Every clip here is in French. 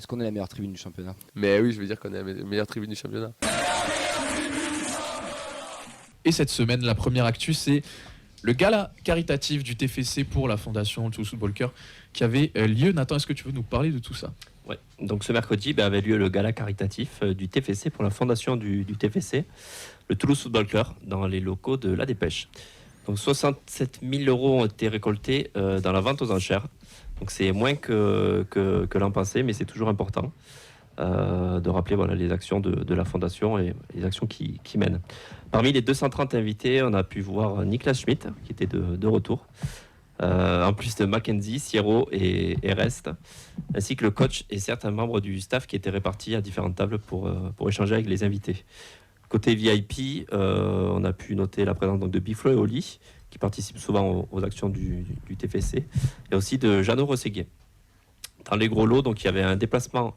Est-ce qu'on est la meilleure tribune du championnat? Mais oui, je veux dire qu'on est la meilleure tribune du championnat. Et cette semaine, la première actu, c'est le gala caritatif du TFC pour la fondation Toulouse Football Club qui avait lieu. Nathan, est-ce que tu veux nous parler de tout ça? Ouais. Donc ce mercredi avait lieu le gala caritatif du TFC pour la fondation du TFC, le Toulouse Football Club, dans les locaux de la Dépêche. Donc 67 000 € ont été récoltés dans la vente aux enchères. Donc c'est moins que l'an passé, mais c'est toujours important de rappeler les actions de la fondation et les actions qui mènent. Parmi les 230 invités, on a pu voir Niklas Schmidt, qui était de retour, en plus de Mackenzie, Sierro et Rest, ainsi que le coach et certains membres du staff qui étaient répartis à différentes tables pour échanger avec les invités. Côté VIP, on a pu noter la présence de Biflo et Oli, qui participent souvent aux actions du TFC, et aussi de Jeannot Rosséguier. Dans les gros lots, donc, il y avait un déplacement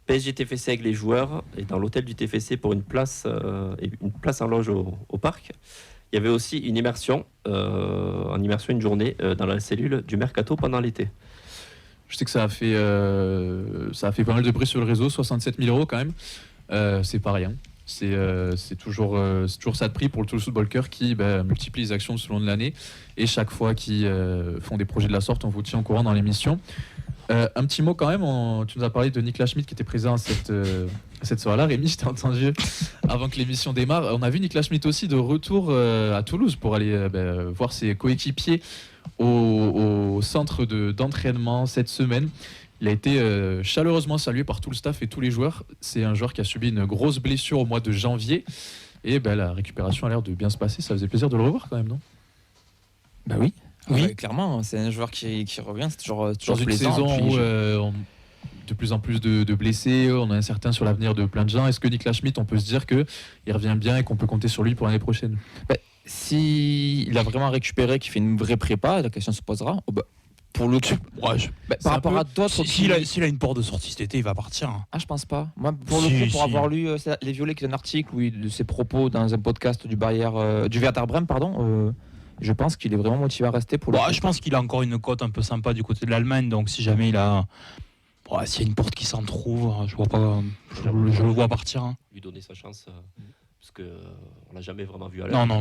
PSG TFC avec les joueurs, et dans l'hôtel du TFC pour une place en loge au parc. Il y avait aussi une immersion, une journée dans la cellule du Mercato pendant l'été. Je sais que ça a fait pas mal de bruit sur le réseau, 67 000 € quand même, c'est pas rien. C'est toujours ça de prix pour le Toulouse Football Club qui multiplie les actions selon l'année, et chaque fois qu'ils font des projets de la sorte, on vous tient au courant dans l'émission. Un petit mot quand même, tu nous as parlé de Niklas Schmidt qui était présent à cette soirée-là. Rémi, je t'ai entendu avant que l'émission démarre. On a vu Niklas Schmidt aussi de retour à Toulouse pour aller voir ses coéquipiers au centre d'entraînement cette semaine. Il a été chaleureusement salué par tout le staff et tous les joueurs. C'est un joueur qui a subi une grosse blessure au mois de janvier. Et la récupération a l'air de bien se passer. Ça faisait plaisir de le revoir quand même, non? Bah oui. Oui. Ouais, clairement, c'est un joueur qui revient. C'est toujours dans une plaisant. saison où de plus en plus de blessés, on est incertain sur l'avenir de plein de gens. Est-ce que Niklas Schmidt, on peut se dire qu'il revient bien et qu'on peut compter sur lui pour l'année prochaine? S'il a vraiment récupéré, qu'il fait une vraie prépa, la question se posera. Pour le coup, par rapport à d'autres. S'il a une porte de sortie cet été, il va partir. Ah, je pense pas. Moi, pour le coup, pour avoir lu Les Violets, qui est un article de ses propos dans un podcast du Werder Bremen, je pense qu'il est vraiment motivé à rester pour le coup. Je pense qu'il a encore une cote un peu sympa du côté de l'Allemagne, donc si jamais il a. S'il y a une porte qui s'en trouve, je le vois partir. Hein. Lui donner sa chance. Parce qu'on l'a jamais vraiment vu à l'heure. Non,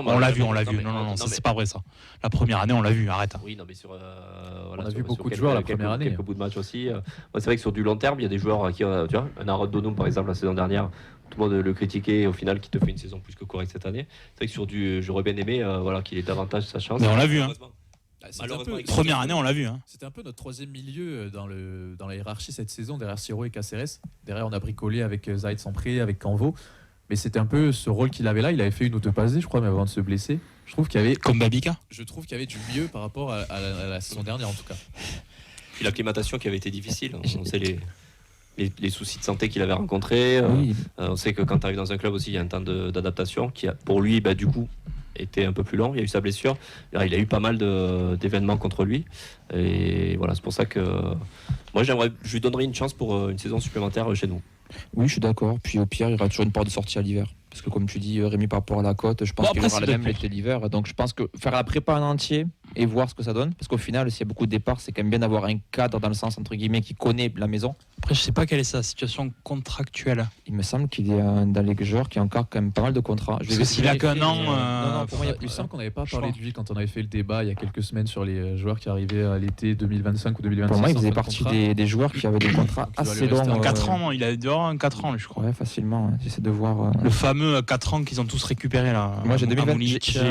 on l'a vu. Non, c'est pas vrai ça. La première année, on l'a vu, arrête. Oui, non, mais on a vu beaucoup de joueurs la première année. Quelques bouts de match aussi. C'est vrai que sur du long terme, il y a des joueurs qui, tu vois, un Aaron Donum par exemple la saison dernière, tout le monde le critiquait, au final, qui te fait une saison plus que correcte cette année. C'est vrai que sur j'aurais bien aimé qu'il ait davantage sa chance. Mais on l'a vu, hein. Première année, on l'a vu. Hein. C'était un peu notre troisième milieu dans la hiérarchie cette saison, derrière Siro et Caceres. Derrière, on a bricolé avec Zaïd Sampré, avec Canvo. Mais c'était un peu ce rôle qu'il avait là. Il avait fait une ou deux passes, je crois, mais avant de se blesser. Je trouve qu'il y avait. Comme Babika. Je trouve qu'il y avait du mieux par rapport à la saison dernière, en tout cas. Puis l'acclimatation qui avait été difficile. On sait les soucis de santé qu'il avait rencontrés. Oui. On sait que quand tu arrives dans un club aussi, il y a un temps d'adaptation qui a, pour lui, du coup, été un peu plus long. Il y a eu sa blessure. Il a eu pas mal d'événements contre lui. Et voilà, c'est pour ça que moi, je lui donnerais une chance pour une saison supplémentaire chez nous. Oui, je suis d'accord. Puis au pire, il y aura toujours une porte de sortie à l'hiver. Parce que comme tu dis, Rémi, par rapport à la cote, je pense qu'il y aura la même l'été l'hiver. Donc je pense que faire la prépa en entier et voir ce que ça donne. Parce qu'au final, s'il y a beaucoup de départs, c'est quand même bien d'avoir un cadre dans le sens, entre guillemets, qui connaît la maison. Après, je sais pas quelle est sa situation contractuelle. Il me semble qu'il est dans les joueurs qui a encore quand même pas mal de contrats. Parce que s'il a qu'un an. Non, pour moi, il me semble qu'on n'avait pas parlé de lui quand on avait fait le débat il y a quelques semaines sur les joueurs qui arrivaient à l'été 2025 ou 2026. Pour moi, il faisait partie des joueurs qui avaient des contrats assez longs. 4 ans, il a dehors 4 ans, je crois. Ouais, facilement. J'essaie de voir. Le fameux 4 ans qu'ils ont tous récupéré là. Moi, j'ai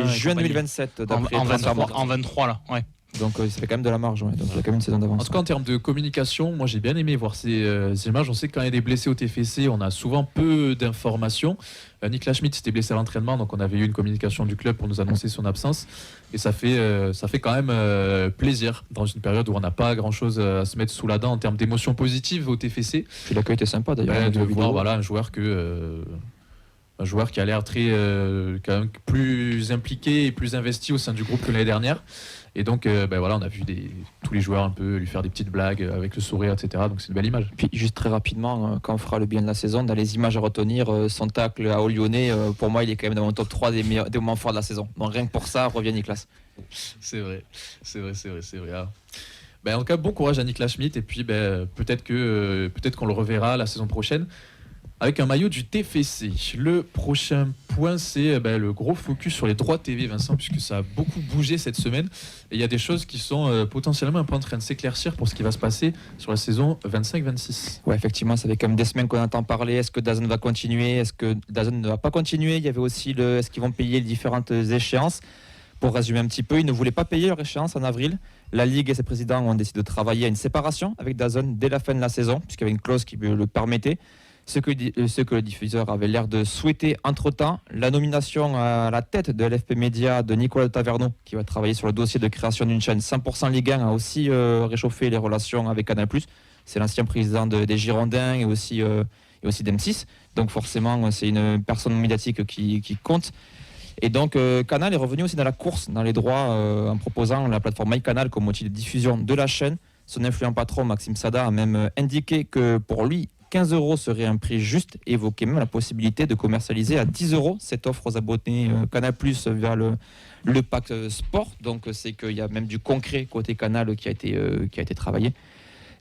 juin 2027. En 23 là, ouais. Donc ça fait quand même de la marge, donc il y a quand même une saison d'avance. En tout cas, en termes de communication, moi j'ai bien aimé voir ces images. On sait que quand il y a des blessés au TFC, on a souvent peu d'informations. Niklas Schmidt s'était blessé à l'entraînement, donc on avait eu une communication du club pour nous annoncer son absence. Et ça fait quand même plaisir dans une période où on n'a pas grand-chose à se mettre sous la dent en termes d'émotions positives au TFC. Puis l'accueil était sympa d'ailleurs. De voir un joueur qui a l'air très quand même plus impliqué et plus investi au sein du groupe que l'année dernière. Et donc, on a vu tous les joueurs un peu lui faire des petites blagues avec le sourire, etc. Donc c'est une belle image. Puis juste très rapidement, quand on fera le bien de la saison, dans les images à retenir, son tacle à Lyonnais, pour moi, il est quand même dans mon top 3 des moments forts de la saison. Donc rien que pour ça, revient Niklas. C'est vrai. Ah. En tout cas, bon courage à Niklas Schmidt et puis peut-être qu'on le reverra la saison prochaine avec un maillot du TFC. Le prochain point, c'est le gros focus sur les droits TV, Vincent, puisque ça a beaucoup bougé cette semaine. Et il y a des choses qui sont potentiellement un peu en train de s'éclaircir pour ce qui va se passer sur la saison 25-26. Ouais, effectivement, ça fait quand même des semaines qu'on entend parler. Est-ce que DAZN va continuer? Est-ce que DAZN ne va pas continuer? Il y avait aussi est-ce qu'ils vont payer les différentes échéances? Pour résumer un petit peu, ils ne voulaient pas payer leur échéance en avril. La Ligue et ses présidents ont décidé de travailler à une séparation avec DAZN dès la fin de la saison, puisqu'il y avait une clause qui le permettait. Ce que le diffuseur avait l'air de souhaiter entre-temps, la nomination à la tête de LFP Média de Nicolas Taverneau, qui va travailler sur le dossier de création d'une chaîne 100% Ligue 1, a aussi réchauffé les relations avec Canal+. C'est l'ancien président des Girondins et aussi d'M6. Donc forcément, c'est une personne médiatique qui compte. Et donc Canal est revenu aussi dans la course, dans les droits, en proposant la plateforme MyCanal comme outil de diffusion de la chaîne. Son influent patron, Maxime Sada, a même indiqué que pour lui, 15 € serait un prix juste et évoquait même la possibilité de commercialiser à 10 € cette offre aux abonnés Canal+ via le pack sport. Donc c'est qu'il y a même du concret côté Canal qui a été travaillé.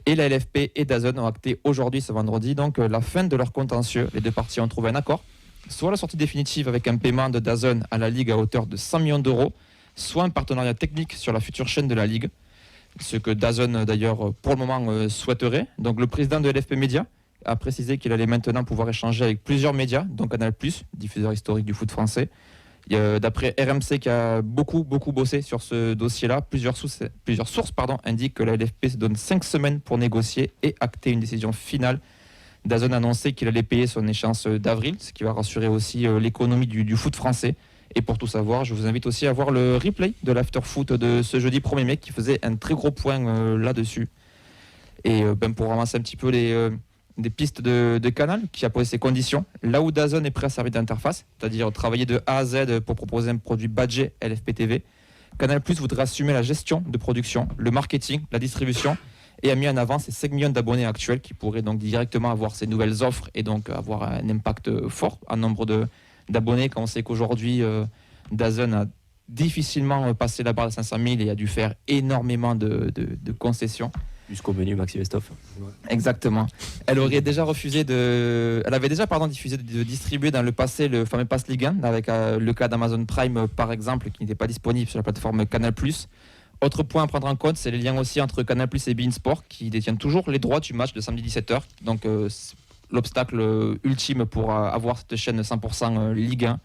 Et la LFP et DAZN ont acté aujourd'hui, ce vendredi, donc la fin de leur contentieux. Les deux parties ont trouvé un accord, soit la sortie définitive avec un paiement de DAZN à la Ligue à hauteur de 100 millions d'euros, soit un partenariat technique sur la future chaîne de la Ligue, ce que DAZN d'ailleurs pour le moment souhaiterait. Donc le président de LFP Média a précisé qu'il allait maintenant pouvoir échanger avec plusieurs médias, dont Canal+, diffuseur historique du foot français. D'après RMC qui a beaucoup bossé sur ce dossier-là, plusieurs sources indiquent que la LFP se donne 5 semaines pour négocier et acter une décision finale. DAZN a annoncé qu'il allait payer son échéance d'avril, ce qui va rassurer aussi l'économie du foot français. Et pour tout savoir, je vous invite aussi à voir le replay de l'after-foot de ce jeudi 1er mai qui faisait un très gros point là-dessus. Et pour ramasser un petit peu des pistes de Canal qui a posé ses conditions. Là où DAZN est prêt à servir d'interface, c'est-à-dire travailler de A à Z pour proposer un produit badgé LFP TV, Canal+ voudrait assumer la gestion de production, le marketing, la distribution et a mis en avant ses 5 millions d'abonnés actuels qui pourraient donc directement avoir ces nouvelles offres et donc avoir un impact fort en nombre d'abonnés quand on sait qu'aujourd'hui DAZN a difficilement passé la barre de 500 000 et a dû faire énormément de concessions. Jusqu'au menu Maxi Best-of. Ouais. Exactement. Elle avait déjà diffusé de distribuer dans le passé le fameux Pass Ligue 1, avec le cas d'Amazon Prime par exemple, qui n'était pas disponible sur la plateforme Canal+. Autre point à prendre en compte, c'est les liens aussi entre Canal+ et beIN Sport, qui détiennent toujours les droits du match de samedi 17h. Donc l'obstacle ultime pour avoir cette chaîne 100% Ligue 1.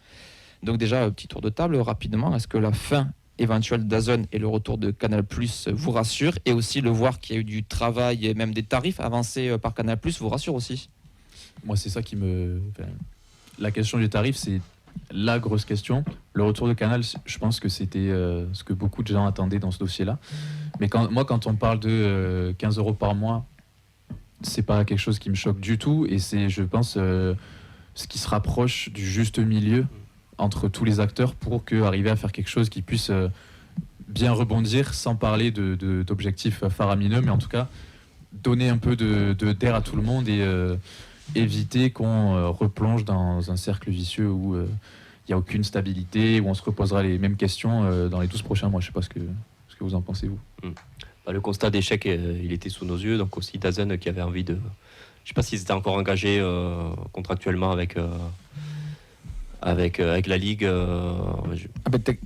Donc déjà, petit tour de table rapidement. Est-ce que la fin éventuel DAZN et le retour de Canal+ vous rassure, et aussi le voir qu'il y a eu du travail et même des tarifs avancés par Canal+ vous rassure aussi? Moi, c'est ça qui me... La question du tarif, c'est la grosse question. Le retour de Canal, je pense que c'était ce que beaucoup de gens attendaient dans ce dossier-là. Mais quand on parle de 15 € par mois, c'est pas quelque chose qui me choque du tout, et c'est, je pense, ce qui se rapproche du juste milieu entre tous les acteurs pour arriver à faire quelque chose qui puisse bien rebondir, sans parler d'objectifs faramineux, mais en tout cas donner un peu d'air à tout le monde et éviter qu'on replonge dans un cercle vicieux où il n'y a aucune stabilité, où on se reposera les mêmes questions dans les 12 prochains mois. Je ne sais pas ce que vous en pensez, vous. Le constat d'échec, il était sous nos yeux, donc aussi DAZN qui avait envie de... Je ne sais pas s'ils étaient encore engagés contractuellement avec la Ligue.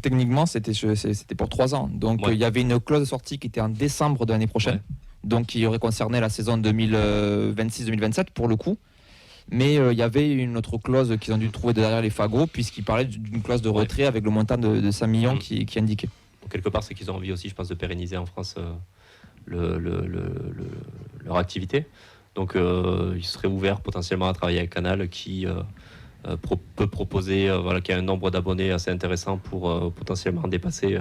Techniquement, c'était pour 3 ans. Donc il y avait une clause de sortie qui était en décembre de l'année prochaine, donc qui aurait concerné la saison 2026-2027 pour le coup. Mais il y avait une autre clause qu'ils ont dû trouver derrière les fagots, puisqu'ils parlaient d'une clause de retrait avec le montant de 5 millions qui indiquait. Donc, quelque part, c'est qu'ils ont envie aussi, je pense, de pérenniser en France leur activité. Donc ils seraient ouverts potentiellement à travailler avec Canal qui... peut proposer qu'il y a un nombre d'abonnés assez intéressant pour potentiellement dépasser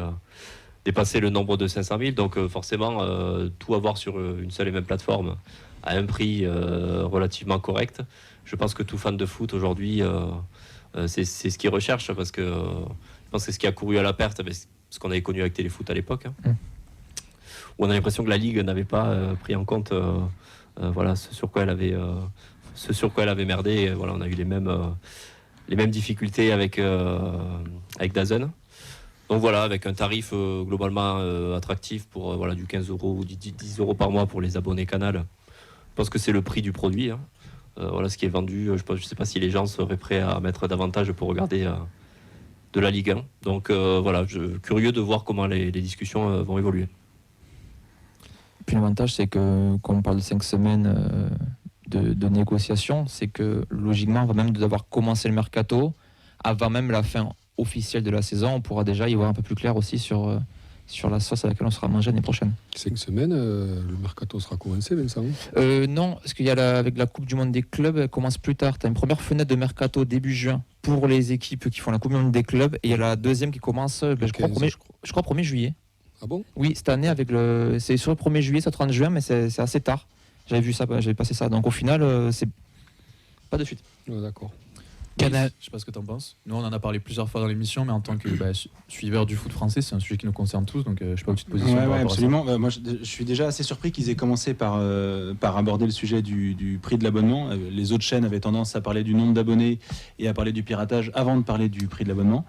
le nombre de 500 000. Donc forcément, tout avoir sur une seule et même plateforme à un prix relativement correct. Je pense que tout fan de foot aujourd'hui, c'est ce qu'il recherche, parce que je pense que c'est ce qui a couru à la perte, ce qu'on avait connu avec Téléfoot à l'époque, où on a l'impression que la Ligue n'avait pas pris en compte ce sur quoi elle avait merdé. Et on a eu les mêmes difficultés avec DAZN. Donc voilà, avec un tarif globalement attractif pour voilà, du 15 € ou 10 € par mois pour les abonnés Canal. Je pense que c'est le prix du produit. Hein. Voilà ce qui est vendu. Je ne sais pas si les gens seraient prêts à mettre davantage pour regarder de la Ligue 1. Donc voilà, curieux de voir comment les discussions vont évoluer. Puis l'avantage, c'est que, quand on parle de 5 semaines de négociations, c'est que logiquement, avant même d'avoir commencé le mercato, avant même la fin officielle de la saison, on pourra déjà y voir un peu plus clair aussi sur la sauce à laquelle on sera mangé l'année prochaine. 5 semaines, le mercato sera commencé, Vincent? Non, parce qu'il y a avec la Coupe du Monde des clubs, elle commence plus tard. Tu as une première fenêtre de mercato début juin pour les équipes qui font la Coupe du Monde des clubs, et il y a la deuxième qui commence, je crois, 1er juillet. Ah bon? Oui, cette année, c'est sur le 1er juillet, c'est le 30 juin, mais c'est assez tard. J'avais vu ça, j'avais passé ça. Donc au final, c'est pas de suite. Ouais, d'accord. Canal. Je sais pas ce que tu en penses. Nous, on en a parlé plusieurs fois dans l'émission, mais en tant que suiveur du foot français, c'est un sujet qui nous concerne tous. Donc, je sais pas où tu te positionnes. Ouais, absolument. Moi, je suis déjà assez surpris qu'ils aient commencé par aborder le sujet du prix de l'abonnement. Les autres chaînes avaient tendance à parler du nombre d'abonnés et à parler du piratage avant de parler du prix de l'abonnement.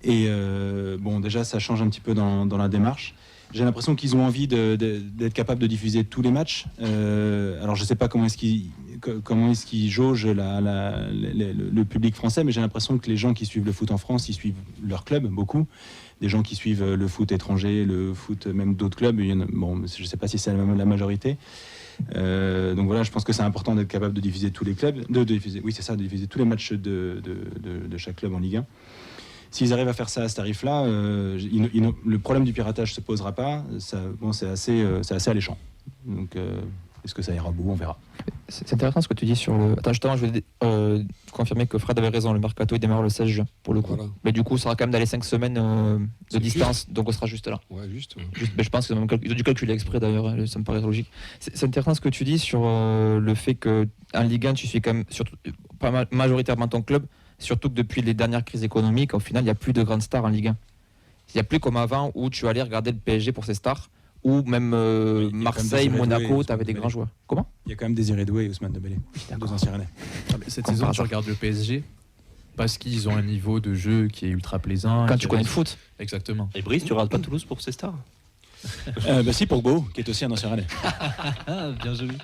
Et bon, déjà, ça change un petit peu dans la démarche. J'ai l'impression qu'ils ont envie d'être capables de diffuser tous les matchs. Alors, je ne sais pas comment est-ce qu'ils jaugent le public français, mais j'ai l'impression que les gens qui suivent le foot en France, ils suivent leur club, beaucoup. Des gens qui suivent le foot étranger, le foot même d'autres clubs, je ne sais pas si c'est la majorité. Donc voilà, je pense que c'est important d'être capable de diffuser tous les clubs, de diffuser tous les matchs de chaque club en Ligue 1. S'ils arrivent à faire ça à ce tarif-là, le problème du piratage ne se posera pas. C'est assez alléchant. Donc, est-ce que ça ira au bout? On verra. C'est intéressant ce que tu dis sur le... Attends, justement, je vais confirmer que Fred avait raison. Le mercato, il démarre le 16 juin, pour le coup. Voilà. Mais du coup, ça sera quand même dans les 5 semaines de distance. Juste. Donc, on sera juste là. Ouais, juste. Mais je pense qu'ils ont dû calculer exprès, d'ailleurs. Ça me paraît logique. C'est intéressant ce que tu dis sur le fait qu'en Ligue 1, tu suis quand même pas majoritairement ton club. Surtout que depuis les dernières crises économiques, au final, il n'y a plus de grandes stars en Ligue 1. Il n'y a plus comme avant où tu allais regarder le PSG pour ses stars, ou même Marseille, Monaco, tu avais des grands joueurs. Comment? Il y a quand même Désiré Doué et Ousmane Dembélé, deux anciens Rennais. Cette saison, tu regardes le PSG parce qu'ils ont un niveau de jeu qui est ultra plaisant. Quand tu connais le foot. Exactement. Et Brice, tu regardes pas Toulouse pour ses stars? Si, pour Pogba, qui est aussi un ancien Rennais. Bien joli.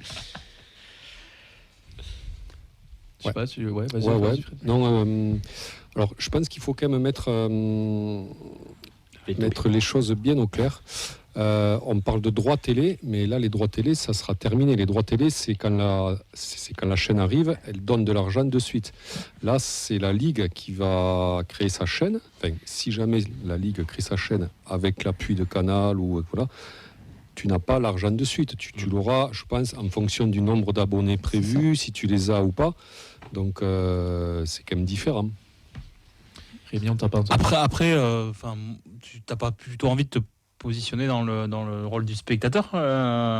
Je sais pas, vas-y. Ouais. Non, alors, je pense qu'il faut quand même mettre les choses bien au clair. On parle de droits télé, mais là, les droits télé, ça sera terminé. Les droits télé, c'est quand la chaîne arrive, elle donne de l'argent de suite. Là, c'est la Ligue qui va créer sa chaîne. Enfin, si jamais la Ligue crée sa chaîne avec l'appui de Canal ou voilà, tu n'as pas l'argent de suite. Tu l'auras, je pense, en fonction du nombre d'abonnés prévus, si tu les as ou pas. Donc, c'est quand même différent. Rémi, on t'a pas entendu. Après, tu n'as pas plutôt envie de te positionner dans le rôle du spectateur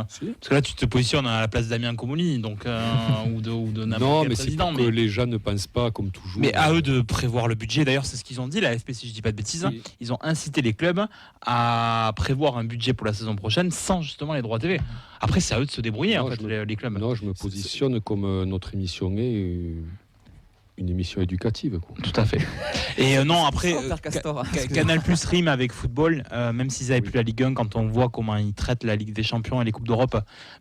Si. Parce que là, tu te positionnes à la place d'Amien Comoli, donc ou de n'importe quel président. Non, mais c'est pour que les gens ne pensent pas comme toujours. Mais à eux de prévoir le budget. D'ailleurs, c'est ce qu'ils ont dit, la FP, si je dis pas de bêtises. Oui. Ils ont incité les clubs à prévoir un budget pour la saison prochaine sans justement les droits TV. Après, c'est à eux de se débrouiller, les clubs. Non, je me positionne comme notre émission est une émission éducative, quoi. Tout à fait. Et non, après, Canal Plus rime avec football, même s'ils n'avaient plus la Ligue 1, quand on voit comment ils traitent la Ligue des Champions et les Coupes d'Europe,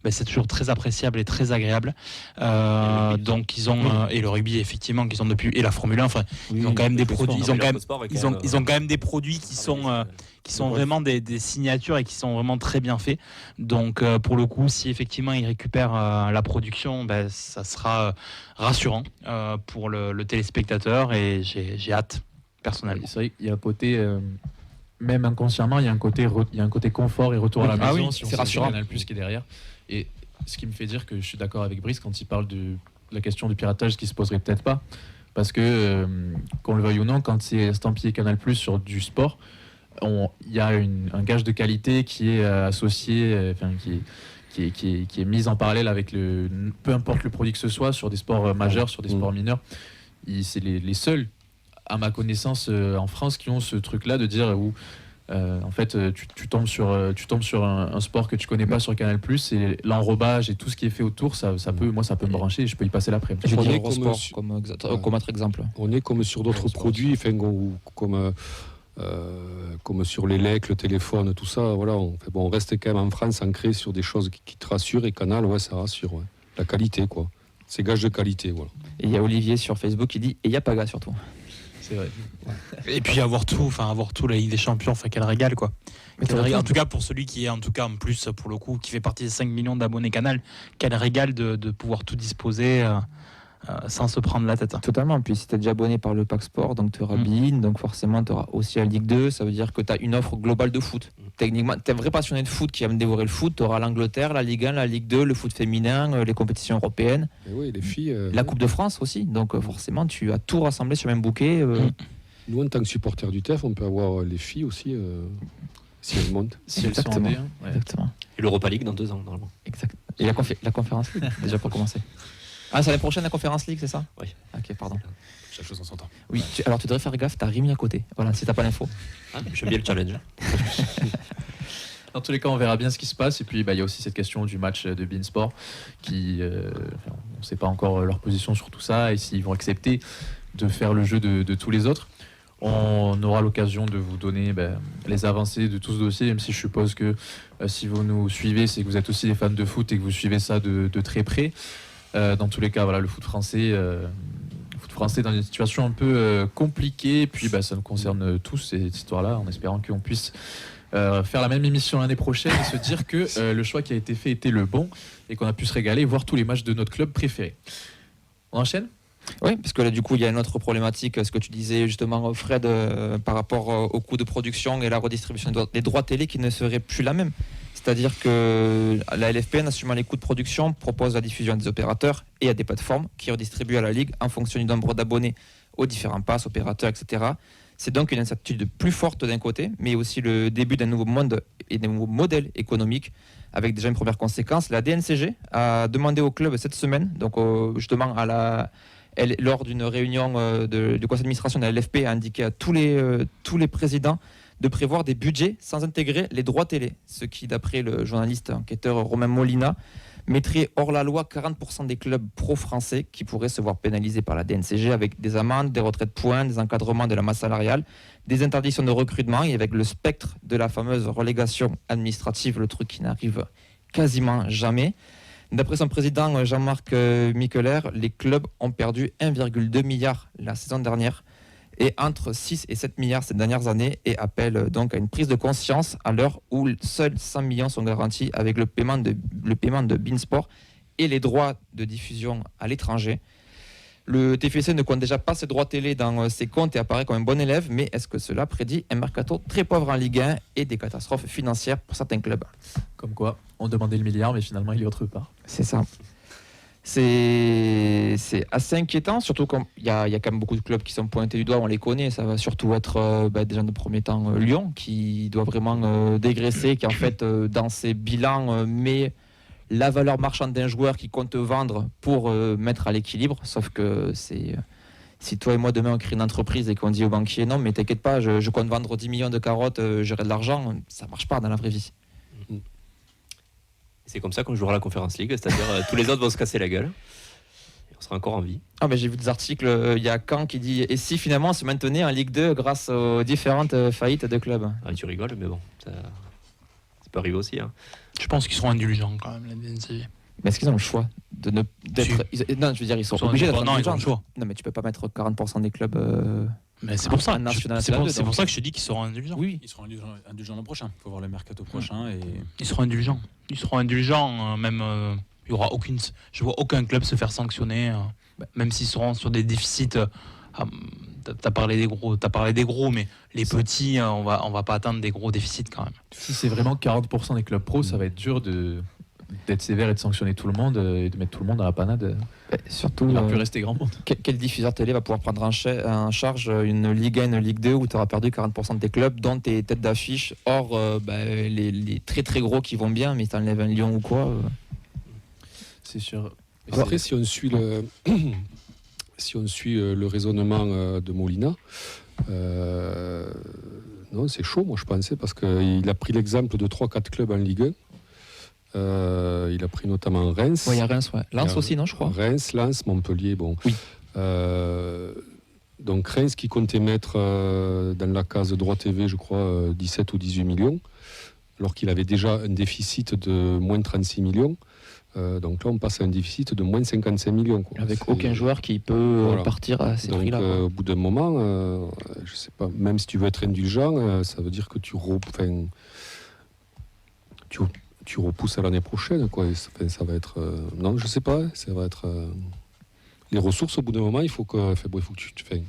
c'est toujours très appréciable et très agréable. Donc ils ont et le rugby effectivement qu'ils ont depuis, et la Formule 1, ils ont quand même des produits, ils ont quand même des produits qui sont vraiment des signatures et qui sont vraiment très bien faits. Donc pour le coup, si effectivement ils récupèrent la production, ça sera rassurant pour le téléspectateur, et j'ai hâte personnellement. C'est vrai qu'il y a un côté, même inconsciemment, il y a un côté confort et retour à la maison. Si c'est rassurant. Canal Plus qui est derrière. Et ce qui me fait dire que je suis d'accord avec Brice quand il parle de la question du piratage qui se poserait peut-être pas, parce que qu'on le veuille ou non, quand c'est estampillé Canal Plus sur du sport, il y a un gage de qualité qui est associé, qui est mise en parallèle avec peu importe le produit que ce soit, sur des sports majeurs, sur des sports mineurs. C'est les seuls, à ma connaissance, en France, qui ont ce truc-là de dire où en fait tu tombes sur un sport que tu connais pas sur Canal+, et l'enrobage et tout ce qui est fait autour, ça peut me brancher et je peux y passer l'après-midi. Je vais dire Eurosport comme autre exemple. On est comme sur d'autres produits, comme comme sur les lecs, le téléphone, tout ça. Voilà, on reste quand même en France ancré sur des choses qui te rassurent, et Canal, ça rassure. Ouais. La qualité, quoi. C'est gage de qualité. Voilà. Et il y a Olivier sur Facebook qui dit « et il y a Paga surtout ». C'est vrai. Et puis avoir tout, la Ligue des Champions, qu'elle régale, quoi. En tout cas, pour celui qui est, en plus, pour le coup, qui fait partie des 5 millions d'abonnés Canal, qu'elle régale de pouvoir tout disposer sans se prendre la tête. Totalement. Puis si tu es déjà abonné par le Pack Sport, donc tu auras Bein, donc forcément tu auras aussi la Ligue 2, ça veut dire que tu as une offre globale de foot. Techniquement, tu es un vrai passionné de foot qui aime dévorer le foot, tu auras l'Angleterre, la Ligue 1, la Ligue 2, le foot féminin, les compétitions européennes. Et oui, les filles. La Coupe de France aussi. Donc forcément, tu as tout rassemblé sur le même bouquet. Nous, en tant que supporters du TEF, on peut avoir les filles aussi, si elles montent. Si elles sont en D1, Exactement. Et l'Europa League dans 2 ans, normalement. Exact. Et la conférence League, déjà pour commencer. Ah, c'est l'année prochaine la conférence League, c'est ça? Oui. Ok, pardon. Chaque chose en son temps. Oui, alors tu devrais faire gaffe, t'as Rémi à côté. Voilà, si t'as pas l'info. J'aime bien le challenge. Dans tous les cas, on verra bien ce qui se passe. Et puis, il y a aussi cette question du match de beIN Sport qui, on ne sait pas encore leur position sur tout ça et s'ils vont accepter de faire le jeu de tous les autres. On aura l'occasion de vous donner les avancées de tout ce dossier, même si je suppose que si vous nous suivez, c'est que vous êtes aussi des fans de foot et que vous suivez ça de très près. Dans tous les cas, le foot français dans une situation un peu compliquée. Puis ça nous concerne tous, cette histoire-là, en espérant qu'on puisse faire la même émission l'année prochaine et se dire que le choix qui a été fait était le bon et qu'on a pu se régaler et voir tous les matchs de notre club préféré. On enchaîne ? Oui, parce que là, du coup, il y a une autre problématique, ce que tu disais justement, Fred, par rapport au coût de production et la redistribution des droits télé qui ne serait plus la même. C'est-à-dire que la LFP, en assumant les coûts de production, propose la diffusion à des opérateurs et à des plateformes qui redistribuent à la Ligue en fonction du nombre d'abonnés aux différents passes, opérateurs, etc. C'est donc une incertitude plus forte d'un côté, mais aussi le début d'un nouveau monde et d'un nouveau modèle économique, avec déjà une première conséquence. La DNCG a demandé au club cette semaine, donc justement lors d'une réunion du conseil d'administration de la LFP, a indiqué à tous les présidents de prévoir des budgets sans intégrer les droits télé, ce qui, d'après le journaliste enquêteur Romain Molina, mettrait hors la loi 40% des clubs pro-français qui pourraient se voir pénalisés par la DNCG avec des amendes, des retraits de points, des encadrements de la masse salariale, des interdictions de recrutement et avec le spectre de la fameuse relégation administrative, le truc qui n'arrive quasiment jamais. D'après son président Jean-Marc Mikkeler, les clubs ont perdu 1,2 milliard la saison dernière et entre 6 et 7 milliards ces dernières années et appelle donc à une prise de conscience à l'heure où seuls 100 millions sont garantis avec le paiement de beIN Sport et les droits de diffusion à l'étranger. Le TFC ne compte déjà pas ses droits télé dans ses comptes et apparaît comme un bon élève, mais est-ce que cela prédit un mercato très pauvre en Ligue 1 et des catastrophes financières pour certains clubs? Comme quoi, on demandait le milliard, mais finalement il est autre part. C'est ça. C'est assez inquiétant, surtout qu'il y a quand même beaucoup de clubs qui sont pointés du doigt, on les connaît. Ça va surtout être déjà de premier temps Lyon, qui doit vraiment dégraisser, qui en fait dans ses bilans met la valeur marchande d'un joueur qui compte vendre pour mettre à l'équilibre. Sauf que si toi et moi demain on crée une entreprise et qu'on dit au banquier non mais t'inquiète pas, je compte vendre 10 millions de carottes, j'aurai de l'argent, ça marche pas dans la vraie vie. C'est comme ça qu'on jouera la Conférence League, c'est-à-dire tous les autres vont se casser la gueule. Et on sera encore en vie. Ah, j'ai vu des articles, il y a Caen qui dit et si finalement on se maintenait en Ligue 2 grâce aux différentes faillites de clubs. Ah, tu rigoles, mais bon, ça peut arriver aussi. Hein. Je pense qu'ils seront indulgents quand même, la DNCG. Mais est-ce qu'ils ont le choix non, je veux dire, ils sont obligés d'être indulgents. Ils ont le choix. Non, mais tu peux pas mettre 40% des clubs. Mais c'est pour ça. C'est pour ça que je te dis qu'ils seront indulgents. Oui, ils seront indulgents l'an prochain. Il faut voir le mercato prochain. Et... Ils seront indulgents. Même il y aura aucune. Je vois aucun club se faire sanctionner, même s'ils seront sur des déficits. T'as parlé des gros, mais les petits, on va pas atteindre des gros déficits quand même. Si c'est vraiment 40% des clubs pro, ça va être dur d'être sévère et de sanctionner tout le monde et de mettre tout le monde à la panade. Surtout, il va plus rester grand monde. Quel diffuseur télé va pouvoir prendre en charge une Ligue 1, une Ligue 2 où tu auras perdu 40% de tes clubs, dont tes têtes d'affiche, hors les très très gros qui vont bien, mais si t'enlèves un Lyon ou quoi. C'est sûr. Après, si on suit le raisonnement de Molina, non, c'est chaud, moi je pensais, parce qu'il a pris l'exemple de 3-4 clubs en Ligue 1. Il a pris notamment Reims. Oui, il y a Reims, ouais. Lens aussi, non, je crois. Reims, Lens, Montpellier, bon. Oui. Donc Reims qui comptait mettre dans la case droit TV, je crois, 17 ou 18 millions, alors qu'il avait déjà un déficit de moins 36 millions. Donc là, on passe à un déficit de moins 55 millions. Quoi. Avec aucun joueur qui peut partir à ces prix-là. Au bout d'un moment, je sais pas, même si tu veux être indulgent, ça veut dire que tu repousses à l'année prochaine. Quoi. Ça va être... non, je sais pas. Ça va être... les ressources, au bout d'un moment, il faut que tu fais...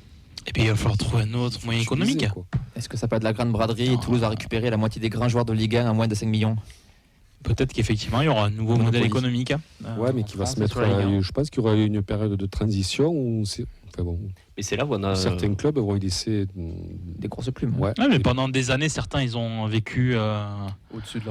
Et puis il va falloir trouver un autre moyen économique. Est-ce que ça peut être de la grande braderie et Toulouse a récupéré la moitié des grands joueurs de Ligue 1 à moins de 5 millions? Peut-être qu'effectivement, il y aura un nouveau modèle économique. Ouais, mais qui va se mettre... je pense qu'il y aura une période de transition où Mais c'est là où on a... certains clubs vont y laisser... Des grosses plumes. Ouais. Mais pendant des années, certains, ils ont vécu Au-dessus de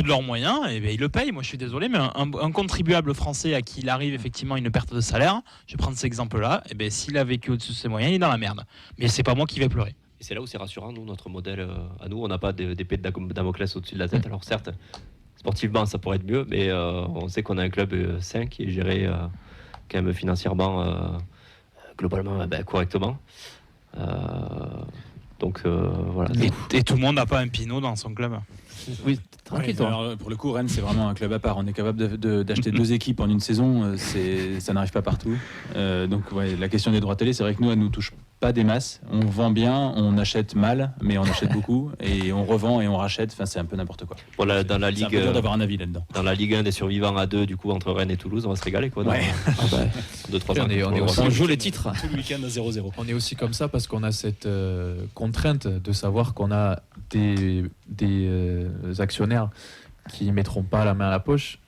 leurs moyens. Et ils le payent. Moi, je suis désolé, mais un contribuable français à qui il arrive effectivement une perte de salaire, je vais prendre cet exemple-là, et s'il a vécu au-dessus de ses moyens, il est dans la merde. Mais c'est pas moi qui vais pleurer. Et c'est là où c'est rassurant, nous, notre modèle à nous, on n'a pas d'épée de Damoclès au-dessus de la tête. Alors certes, sportivement, ça pourrait être mieux, mais on sait qu'on a un club sain qui est géré quand même financièrement, globalement, correctement. Donc voilà. Et tout le monde n'a pas un Pinot dans son club. Oui, tranquille. Alors, pour le coup, Rennes, c'est vraiment un club à part. On est capable d'acheter 2 équipes en une saison. Ça n'arrive pas partout. Donc, la question des droits télé, c'est vrai que nous, elle ne nous touche pas des masses. On vend bien, on achète mal, mais on achète beaucoup. Et on revend et on rachète. Enfin, c'est un peu n'importe quoi. Dans la Ligue, c'est un peu dur d'avoir un avis là-dedans. Dans la Ligue 1 des survivants à 2, du coup, entre Rennes et Toulouse, on va se régaler. Quoi, 2-3 ans. On joue les titres. Tout le week-end à 0-0. On est aussi comme ça parce qu'on a cette contrainte de savoir qu'on a des actionnaires qui mettront pas la main à la poche,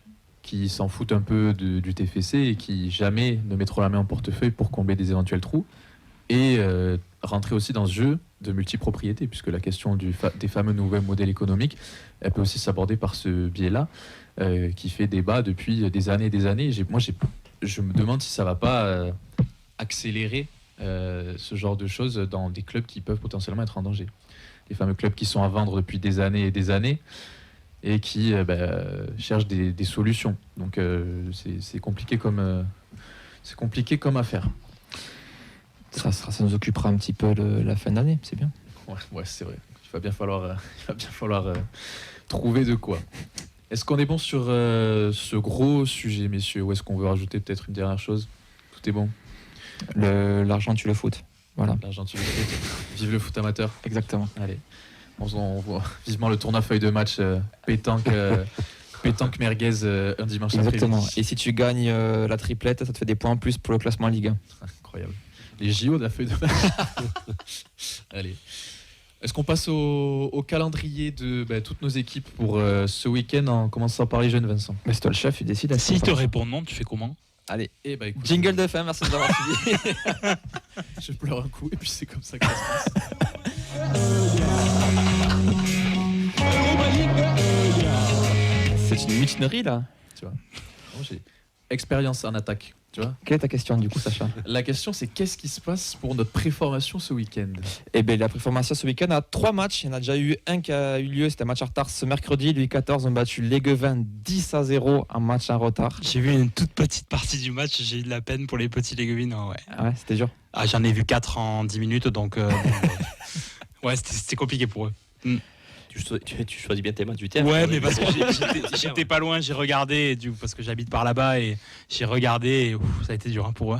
qui s'en foutent un peu du TFC et qui jamais ne mettront la main en portefeuille pour combler des éventuels trous et rentrer aussi dans ce jeu de multipropriété, puisque la question des fameux nouveaux modèles économiques, elle peut aussi s'aborder par ce biais-là qui fait débat depuis des années et des années. Je me demande si ça va pas accélérer ce genre de choses dans des clubs qui peuvent potentiellement être en danger. Les fameux clubs qui sont à vendre depuis des années et des années et qui cherchent des solutions. Donc c'est compliqué comme affaire. Ça nous occupera un petit peu la fin d'année, c'est bien. Ouais, c'est vrai. Il va bien falloir trouver de quoi. Est-ce qu'on est bon sur ce gros sujet, messieurs, ou est-ce qu'on veut rajouter peut-être une dernière chose? Tout est bon. L'argent tue le foot. Voilà. L'argent tue le foot. Vive le foot amateur. Exactement. Allez. On voit vivement le tournoi feuille de match pétanque merguez un dimanche après-midi. Exactement. Et si tu gagnes la triplette, ça te fait des points en plus pour le classement Ligue 1. Incroyable. Les JO de la feuille de match. Allez. Est-ce qu'on passe au calendrier de toutes nos équipes pour ce week-end en commençant par les jeunes, Vincent? Mais c'est toi le chef, tu décides. S'il te répond non, tu fais comment? Allez, écoute, jingle de fin, merci de l'avoir suivi. Je pleure un coup et puis c'est comme ça que ça se passe. C'est une mutinerie là. Tu vois. J'ai expérience en attaque. Tu vois. Quelle est ta question du coup, Sacha? La question c'est qu'est-ce qui se passe pour notre préformation ce week-end? Eh bien la préformation ce week-end a 3 matchs. Il y en a déjà eu un qui a eu lieu, c'était un match en retard ce mercredi. Les 14 ont battu Léguevin 10-0 en match en retard. J'ai vu une toute petite partie du match, j'ai eu de la peine pour les petits Léguevins. Ouais. Ah ouais, c'était dur. Ah, j'en ai vu 4 en 10 minutes, donc ouais, c'était compliqué pour eux. Tu choisis bien tes matchs du terme. Ouais, mais parce que j'étais pas loin, j'ai regardé, parce que j'habite par là-bas, et j'ai regardé, et ça a été dur pour eux.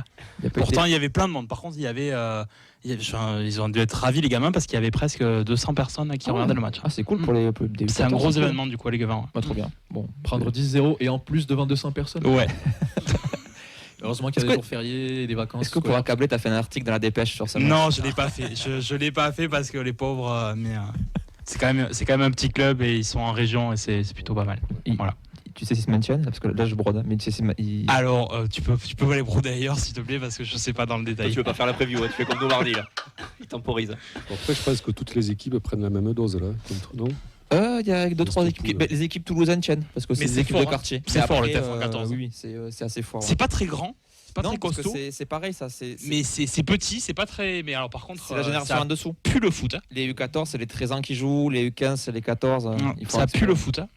Pourtant, il y avait plein de monde. Par contre, ils ont dû être ravis, les gamins, parce qu'il y avait presque 200 personnes qui regardaient le match. Ah, c'est cool pour les c'est un gros événement, du coup, les gamins. Pas trop bien. Bon, prendre 10-0 et en plus devant 200 personnes. Ouais. Heureusement qu'il y a des jours fériés et des vacances. Est-ce que pour accabler, t'as fait un article dans la Dépêche sur ça? Non, je l'ai pas fait. Je l'ai pas fait parce que les pauvres. C'est quand même un petit club et ils sont en région et c'est plutôt pas mal. Voilà. Tu sais s'ils se maintiennent? Parce que là je brode. Mais tu sais Alors tu peux aller broder ailleurs s'il te plaît parce que je sais pas dans le détail. Toi, tu veux pas faire la preview, tu fais comme nous mardi là. Il temporise. Après je pense que toutes les équipes prennent la même dose là. Non? Il y a 2-3 équipes. Les équipes toulousaines tiennent parce que c'est des équipes de quartier. C'est fort le TF 14. Oui, c'est assez fort. C'est pas très grand. Pas non, très costaud. C'est pareil ça. Mais c'est petit, c'est pas très. Mais alors par contre, c'est la génération en dessous. Pue le foot. Hein. Les U14 c'est les 13 ans qui jouent, les U15 c'est les 14. Ça pue le foot. Hein.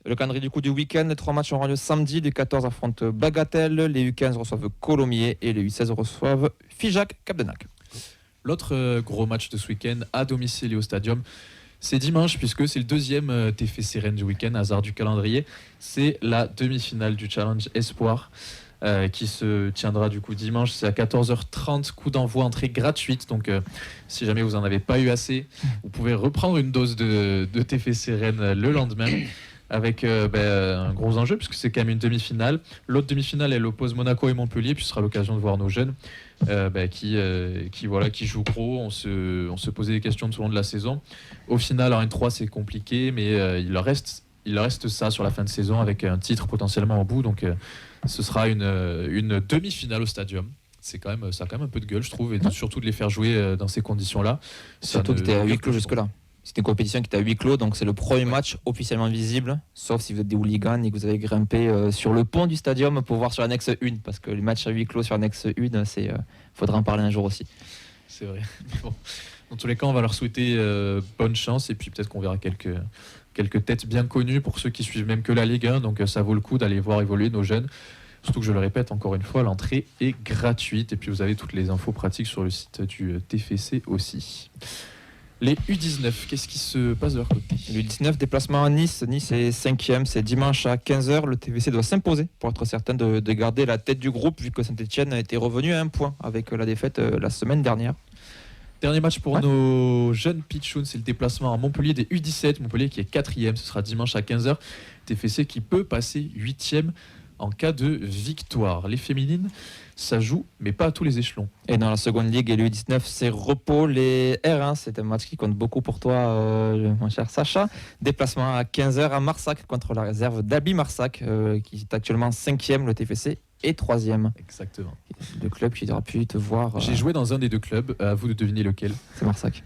Le calendrier du coup du week-end, les 3 matchs auront lieu samedi. Les 14 affrontent Bagatelle, les U15 reçoivent Colomiers et les U16 reçoivent Figeac Cap-de-Nac. L'autre gros match de ce week-end à domicile et au Stadium, c'est dimanche puisque c'est le deuxième TFC Rennes du week-end, hasard du calendrier. C'est la demi-finale du Challenge Espoir qui se tiendra du coup dimanche. C'est à 14h30, coup d'envoi, entrée gratuite. Donc si jamais vous n'en avez pas eu assez, vous pouvez reprendre une dose de TFC Rennes le lendemain. Avec un gros enjeu puisque c'est quand même une demi-finale. L'autre demi-finale, elle oppose Monaco et Montpellier, puis ce sera l'occasion de voir nos jeunes qui jouent gros. On se posait des questions tout au long de la saison. Au final, en N3, c'est compliqué, mais il leur reste ça sur la fin de saison avec un titre potentiellement au bout. Donc ce sera une demi-finale au Stadium. Ça a quand même un peu de gueule, je trouve, et surtout de les faire jouer dans ces conditions-là. Surtout que tu es à huis clos jusque-là. C'était une compétition qui était à huis clos, donc c'est le premier match officiellement visible, sauf si vous êtes des hooligans et que vous avez grimpé sur le pont du Stadium pour voir sur l'annexe 1, parce que les matchs à huis clos sur l'annexe 1, faudra en parler un jour aussi. C'est vrai. Bon. Dans tous les cas, on va leur souhaiter bonne chance, et puis peut-être qu'on verra quelques têtes bien connues pour ceux qui suivent même que la Ligue 1, donc ça vaut le coup d'aller voir évoluer nos jeunes. Surtout que je le répète encore une fois, l'entrée est gratuite, et puis vous avez toutes les infos pratiques sur le site du TFC aussi. Les U19, qu'est-ce qui se passe de leur côté ? Le U19, déplacement à Nice. Nice est 5e, c'est dimanche à 15h. Le TFC doit s'imposer pour être certain de garder la tête du groupe, vu que Saint-Etienne a été revenu à un point avec la défaite la semaine dernière. Dernier match pour nos jeunes pitchouns, c'est le déplacement à Montpellier des U17. Montpellier qui est 4e, ce sera dimanche à 15h. TFC qui peut passer 8e en cas de victoire. Les féminines, ça joue, mais pas à tous les échelons. Et dans la seconde ligue, et le U19, c'est repos. Les R1, c'est un match qui compte beaucoup pour toi, mon cher Sacha. Déplacement à 15h à Marsac contre la réserve d'Albi Marsac, qui est actuellement 5e, le TFC, et 3e. Exactement. Le club qui aura pu te voir. J'ai joué dans un des deux clubs, à vous de deviner lequel. C'est Marsac.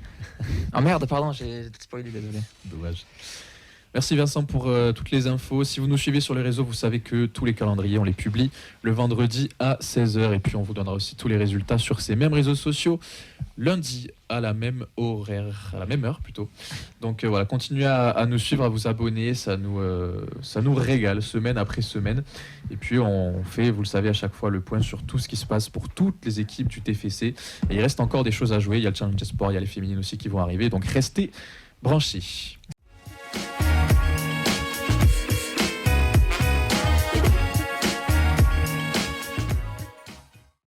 Ah merde, pardon, j'ai spoilé, désolé. Dommage. Merci Vincent pour toutes les infos. Si vous nous suivez sur les réseaux, vous savez que tous les calendriers, on les publie le vendredi à 16h. Et puis on vous donnera aussi tous les résultats sur ces mêmes réseaux sociaux lundi à la même heure plutôt. Donc voilà, continuez à nous suivre, à vous abonner. Ça nous régale semaine après semaine. Et puis on fait, vous le savez, à chaque fois le point sur tout ce qui se passe pour toutes les équipes du TFC. Et il reste encore des choses à jouer. Il y a le Challenge Sport, il y a les féminines aussi qui vont arriver. Donc restez branchés.